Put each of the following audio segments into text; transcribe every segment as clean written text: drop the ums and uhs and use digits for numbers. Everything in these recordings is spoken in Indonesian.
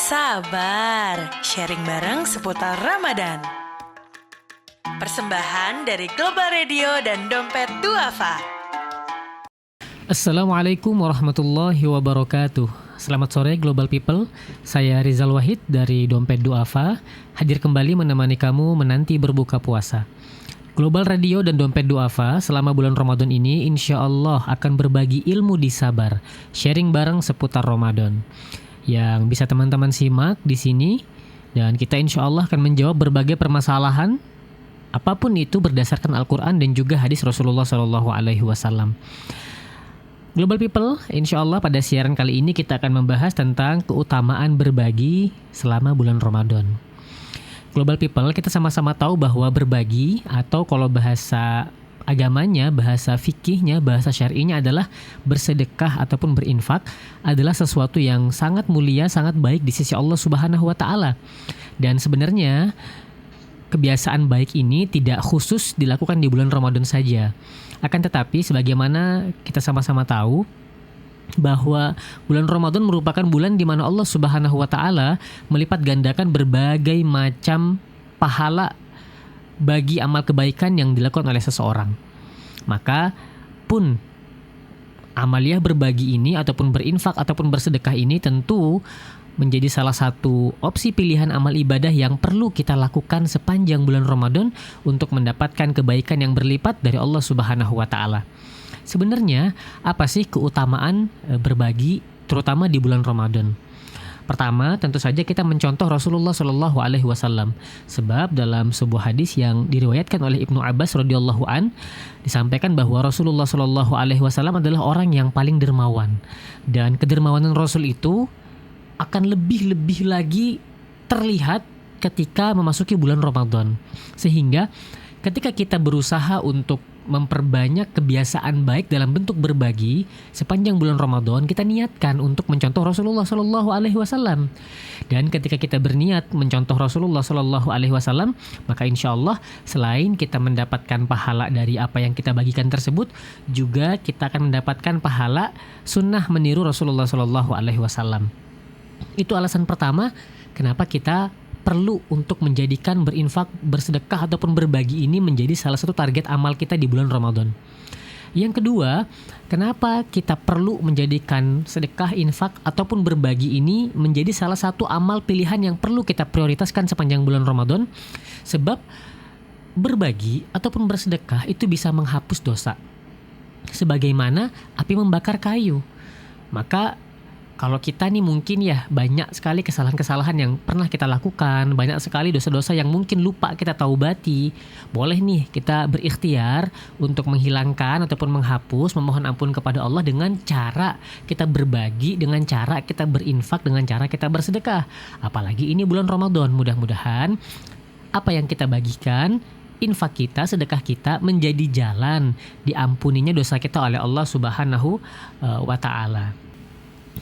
Sabar, sharing bareng seputar Ramadan. Persembahan dari Global Radio dan Dompet Duafa. Assalamualaikum warahmatullahi wabarakatuh. Selamat sore Global People. Saya Rizal Wahid dari Dompet Duafa, hadir kembali menemani kamu menanti berbuka puasa. Global Radio dan Dompet Duafa selama bulan Ramadan ini insya Allah akan berbagi ilmu di sabar, sharing bareng seputar Ramadan yang bisa teman-teman simak di sini, dan kita insya Allah akan menjawab berbagai permasalahan apapun itu berdasarkan Al-Quran dan juga hadis Rasulullah SAW. Global People, insya Allah pada siaran kali ini kita akan membahas tentang keutamaan berbagi selama bulan Ramadan. Global People, kita sama-sama tahu bahwa berbagi, atau kalau bahasa agamanya, bahasa fikihnya, bahasa syar'inya adalah bersedekah ataupun berinfak, adalah sesuatu yang sangat mulia, sangat baik di sisi Allah Subhanahu wa Ta'ala. Dan sebenarnya kebiasaan baik ini tidak khusus dilakukan di bulan Ramadan saja. Akan tetapi sebagaimana kita sama-sama tahu bahwa bulan Ramadan merupakan bulan di mana Allah Subhanahu wa Ta'ala melipat gandakan berbagai macam pahala bagi amal kebaikan yang dilakukan oleh seseorang. Maka pun amaliyah berbagi ini ataupun berinfak ataupun bersedekah ini tentu menjadi salah satu opsi pilihan amal ibadah yang perlu kita lakukan sepanjang bulan Ramadan untuk mendapatkan kebaikan yang berlipat dari Allah Subhanahu wa Ta'ala. Sebenarnya apa sih keutamaan berbagi terutama di bulan Ramadan? Pertama, tentu saja kita mencontoh Rasulullah SAW. Sebab dalam sebuah hadis yang diriwayatkan oleh Ibnu Abbas radhiyallahu an, disampaikan bahwa Rasulullah SAW adalah orang yang paling dermawan. Dan kedermawanan Rasul itu akan lebih-lebih lagi terlihat ketika memasuki bulan Ramadan. Sehingga ketika kita berusaha untuk memperbanyak kebiasaan baik dalam bentuk berbagi sepanjang bulan Ramadan, kita niatkan untuk mencontoh Rasulullah SAW. Dan ketika kita berniat mencontoh Rasulullah SAW, maka insya Allah selain kita mendapatkan pahala dari apa yang kita bagikan tersebut, juga kita akan mendapatkan pahala sunnah meniru Rasulullah SAW. Itu alasan pertama kenapa kita perlu untuk menjadikan berinfak, bersedekah ataupun berbagi ini menjadi salah satu target amal kita di bulan Ramadan. Yang kedua, kenapa kita perlu menjadikan sedekah, infak ataupun berbagi ini menjadi salah satu amal pilihan yang perlu kita prioritaskan sepanjang bulan Ramadan? Sebab berbagi ataupun bersedekah itu bisa menghapus dosa. Sebagaimana api membakar kayu. Maka kalau kita nih mungkin ya banyak sekali kesalahan-kesalahan yang pernah kita lakukan, banyak sekali dosa-dosa yang mungkin lupa kita taubati. Boleh nih kita berikhtiar untuk menghilangkan ataupun menghapus, memohon ampun kepada Allah dengan cara kita berbagi, dengan cara kita berinfak, dengan cara kita bersedekah. Apalagi ini bulan Ramadan, mudah-mudahan apa yang kita bagikan, infak kita, sedekah kita menjadi jalan diampuninya dosa kita oleh Allah Subhanahu wa Ta'ala.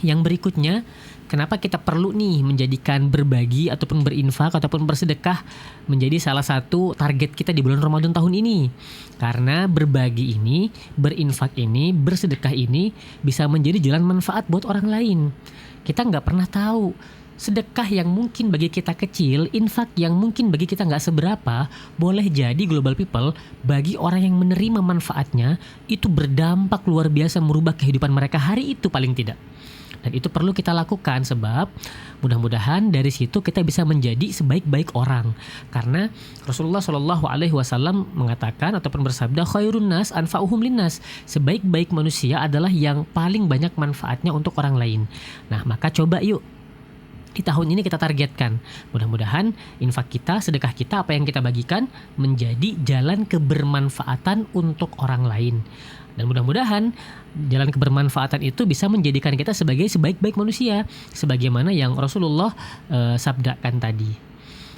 Yang berikutnya, kenapa kita perlu nih menjadikan berbagi ataupun berinfak ataupun bersedekah menjadi salah satu target kita di bulan Ramadan tahun ini? Karena berbagi ini, berinfak ini, bersedekah ini bisa menjadi jalan manfaat buat orang lain. Kita nggak pernah tahu sedekah yang mungkin bagi kita kecil, infak yang mungkin bagi kita nggak seberapa, boleh jadi Global People bagi orang yang menerima manfaatnya itu berdampak luar biasa, merubah kehidupan mereka hari itu paling tidak. Dan itu perlu kita lakukan sebab mudah-mudahan dari situ kita bisa menjadi sebaik-baik orang. Karena Rasulullah SAW mengatakan ataupun bersabda, khairun nas anfa'uhum linnas. Sebaik-baik manusia adalah yang paling banyak manfaatnya untuk orang lain. Nah, maka coba yuk di tahun ini kita targetkan. Mudah-mudahan infak kita, sedekah kita, apa yang kita bagikan menjadi jalan kebermanfaatan untuk orang lain. Dan mudah-mudahan jalan kebermanfaatan itu bisa menjadikan kita sebagai sebaik-baik manusia, sebagaimana yang Rasulullah sabdakan tadi.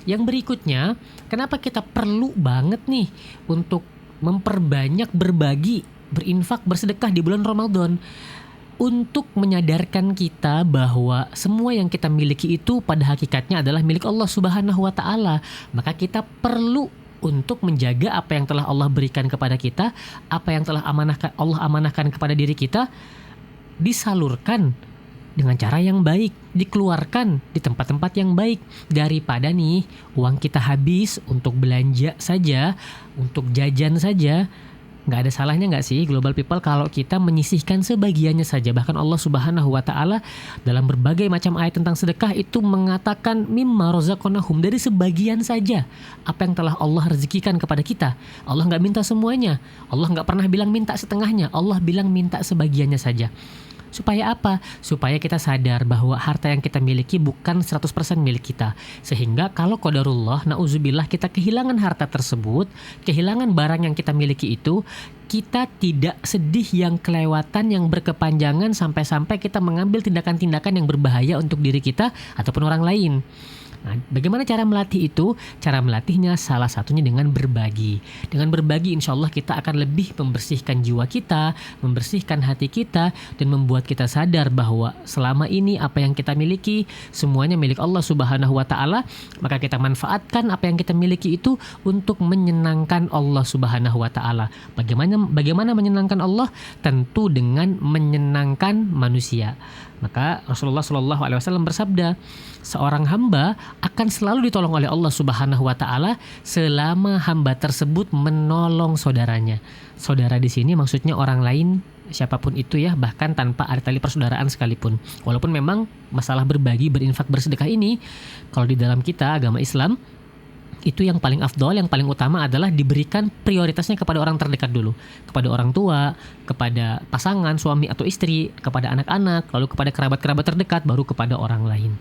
Yang berikutnya, kenapa kita perlu banget nih untuk memperbanyak berbagi, berinfak, bersedekah di bulan Ramadan? Untuk menyadarkan kita bahwa semua yang kita miliki itu pada hakikatnya adalah milik Allah Subhanahu wa Ta'ala. Maka kita perlu untuk menjaga apa yang telah Allah berikan kepada kita, apa yang telah Allah amanahkan kepada diri kita, disalurkan dengan cara yang baik, dikeluarkan di tempat-tempat yang baik, daripada nih uang kita habis untuk belanja saja, untuk jajan saja. Nggak ada salahnya nggak sih global people kalau kita menyisihkan sebagiannya saja. Bahkan Allah Subhanahu wa Ta'ala dalam berbagai macam ayat tentang sedekah itu mengatakan mimma razaqnahum, dari sebagian saja apa yang telah Allah rezekikan kepada kita. Allah nggak minta semuanya, Allah nggak pernah bilang minta setengahnya, Allah bilang minta sebagiannya saja. Supaya apa? Supaya kita sadar bahwa harta yang kita miliki bukan 100% milik kita. Sehingga kalau qadarullah, na'udzubillah, kita kehilangan harta tersebut, kehilangan barang yang kita miliki itu, kita tidak sedih yang kelewatan, yang berkepanjangan sampai-sampai kita mengambil tindakan-tindakan yang berbahaya untuk diri kita ataupun orang lain. Nah, bagaimana cara melatih itu? Cara melatihnya salah satunya dengan berbagi. Dengan berbagi insya Allah kita akan lebih membersihkan jiwa kita, membersihkan hati kita, dan membuat kita sadar bahwa selama ini apa yang kita miliki semuanya milik Allah Subhanahu wa Ta'ala. Maka kita manfaatkan apa yang kita miliki itu untuk menyenangkan Allah Subhanahu wa Ta'ala. Bagaimana menyenangkan Allah? Tentu dengan menyenangkan manusia. Maka Rasulullah SAW bersabda, seorang hamba akan selalu ditolong oleh Allah Subhanahu wa Ta'ala selama hamba tersebut menolong saudaranya. Saudara di sini maksudnya orang lain, siapapun itu ya, bahkan tanpa ada tali persaudaraan sekalipun. Walaupun memang masalah berbagi, berinfak, bersedekah ini kalau di dalam kita agama Islam itu yang paling afdol, yang paling utama adalah diberikan prioritasnya kepada orang terdekat dulu, kepada orang tua, kepada pasangan, suami atau istri, kepada anak-anak, lalu kepada kerabat-kerabat terdekat, baru kepada orang lain.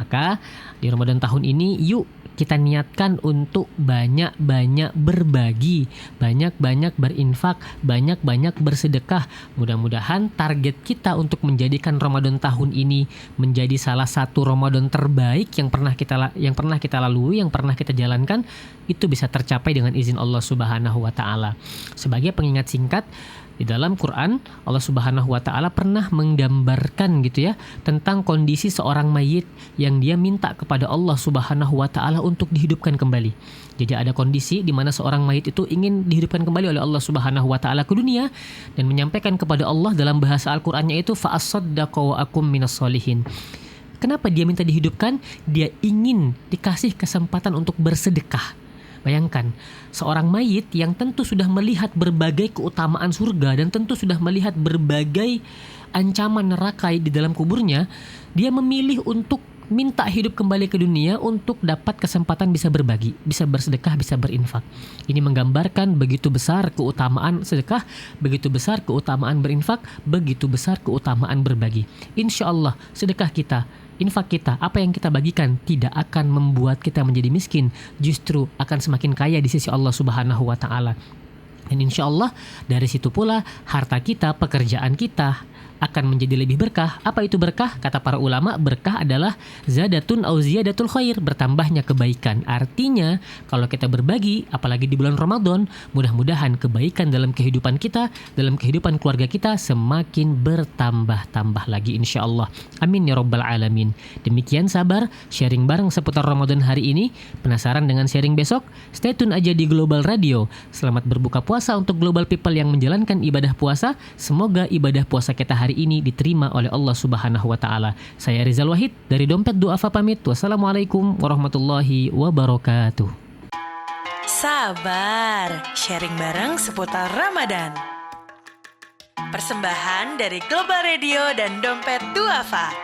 Maka di Ramadan tahun ini yuk kita niatkan untuk banyak-banyak berbagi, banyak-banyak berinfak, banyak-banyak bersedekah. Mudah-mudahan target kita untuk menjadikan Ramadan tahun ini menjadi salah satu Ramadan terbaik yang pernah kita lalui, yang pernah kita jalankan, itu bisa tercapai dengan izin Allah Subhanahu wa Ta'ala. Sebagai pengingat singkat, di dalam Quran Allah Subhanahu wa Ta'ala pernah menggambarkan gitu ya tentang kondisi seorang mayit yang dia minta kepada Allah Subhanahu wa Ta'ala untuk dihidupkan kembali. Jadi ada kondisi di mana seorang mayit itu ingin dihidupkan kembali oleh Allah Subhanahu wa Ta'ala ke dunia dan menyampaikan kepada Allah dalam bahasa Al-Qur'annya itu fa'asaddaqa wa akum minas solihin. Kenapa dia minta dihidupkan? Dia ingin dikasih kesempatan untuk bersedekah. Bayangkan, seorang mayit yang tentu sudah melihat berbagai keutamaan surga dan tentu sudah melihat berbagai ancaman neraka di dalam kuburnya, dia memilih untuk minta hidup kembali ke dunia untuk dapat kesempatan bisa berbagi, bisa bersedekah, bisa berinfak. Ini menggambarkan begitu besar keutamaan sedekah, begitu besar keutamaan berinfak, begitu besar keutamaan berbagi. Insya Allah sedekah kita, infak kita, apa yang kita bagikan tidak akan membuat kita menjadi miskin, justru akan semakin kaya di sisi Allah Subhanahu wa Ta'ala. Dan insya Allah dari situ pula harta kita, pekerjaan kita akan menjadi lebih berkah. Apa itu berkah? Kata para ulama, berkah adalah zadatun au ziyadatul khair, bertambahnya kebaikan. Artinya kalau kita berbagi, apalagi di bulan Ramadan, mudah-mudahan kebaikan dalam kehidupan kita, dalam kehidupan keluarga kita semakin bertambah-tambah lagi insya Allah. Amin ya rabbal alamin. Demikian sabar sharing bareng seputar Ramadan hari ini. Penasaran dengan sharing besok? Stay tune aja di Global Radio. Selamat berbuka puasa untuk global people yang menjalankan ibadah puasa. Semoga ibadah puasa kita hari ini diterima oleh Allah Subhanahu wa Ta'ala. Saya Rizal Wahid dari Dompet Duafa pamit. Wassalamualaikum warahmatullahi wabarakatuh. Sabar, sharing bareng seputar Ramadan. Persembahan dari Global Radio dan Dompet Duafa.